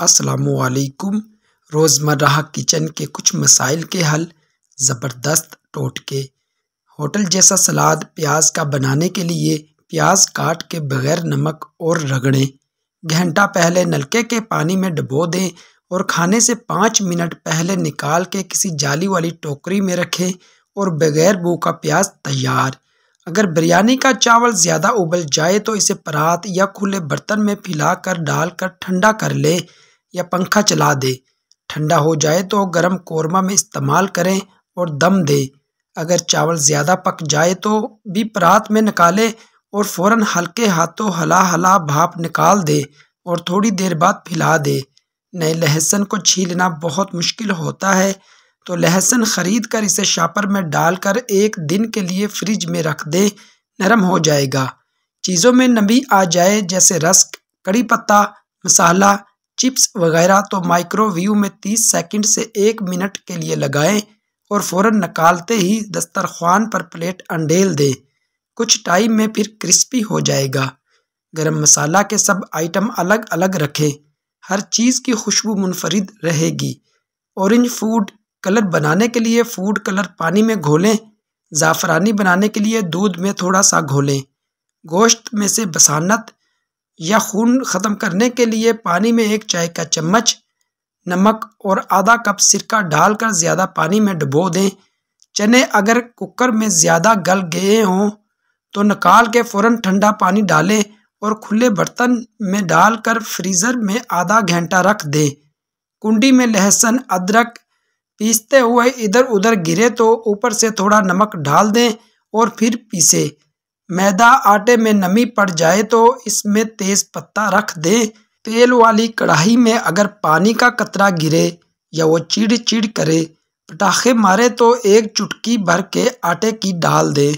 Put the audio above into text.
अस्सलामुअलैकुम। रोज़मर्रा किचन के कुछ मसाइल के हल, ज़बरदस्त टोटके। होटल जैसा सलाद प्याज का बनाने के लिए प्याज काट के बगैर नमक और रगड़ें। घंटा पहले नलके के पानी में डुबो दें और खाने से 5 मिनट पहले निकाल के किसी जाली वाली टोकरी में रखें और बगैर बू का प्याज तैयार। अगर बिरयानी का चावल ज़्यादा उबल जाए तो इसे परात या खुले बर्तन में फैलाकर डालकर ठंडा कर ले या पंखा चला दे। ठंडा हो जाए तो गरम कोरमा में इस्तेमाल करें और दम दे। अगर चावल ज़्यादा पक जाए तो भी परात में निकाले और फ़ौरन हल्के हाथों हला हला भाप निकाल दे और थोड़ी देर बाद फैला दे। नए लहसुन को छीलना बहुत मुश्किल होता है तो लहसुन खरीद कर इसे शॉपर में डालकर 1 दिन के लिए फ्रिज में रख दे, नरम हो जाएगा। चीज़ों में नमी आ जाए जैसे रस्क, कड़ी पत्ता, मसाला, चिप्स वगैरह तो माइक्रोवेव में 30 सेकंड से 1 मिनट के लिए लगाएं और फ़ौरन निकालते ही दस्तरख्वान पर प्लेट अंडेल दें। कुछ टाइम में फिर क्रिस्पी हो जाएगा। गरम मसाला के सब आइटम अलग अलग रखें, हर चीज़ की खुशबू मुनफरिद रहेगी। ऑरेंज फूड कलर बनाने के लिए फूड कलर पानी में घोलें। ज़ाफ़रानी बनाने के लिए दूध में थोड़ा सा घोलें। गोश्त में से बसानत या खून ख़त्म करने के लिए पानी में 1 चाय का चम्मच नमक और आधा कप सिरका डालकर ज़्यादा पानी में डुबो दें। चने अगर कुकर में ज़्यादा गल गए हों तो निकाल के फ़ौरन ठंडा पानी डालें और खुले बर्तन में डालकर फ्रीज़र में आधा घंटा रख दें। कुंडी में लहसुन अदरक पीसते हुए इधर उधर गिरे तो ऊपर से थोड़ा नमक डाल दें और फिर पीसें। मैदा आटे में नमी पड़ जाए तो इसमें तेज़ पत्ता रख दें। तेल वाली कढ़ाई में अगर पानी का कतरा गिरे या वो चिड़ चिड़ करे, पटाखे मारे तो 1 चुटकी भर के आटे की डाल दें।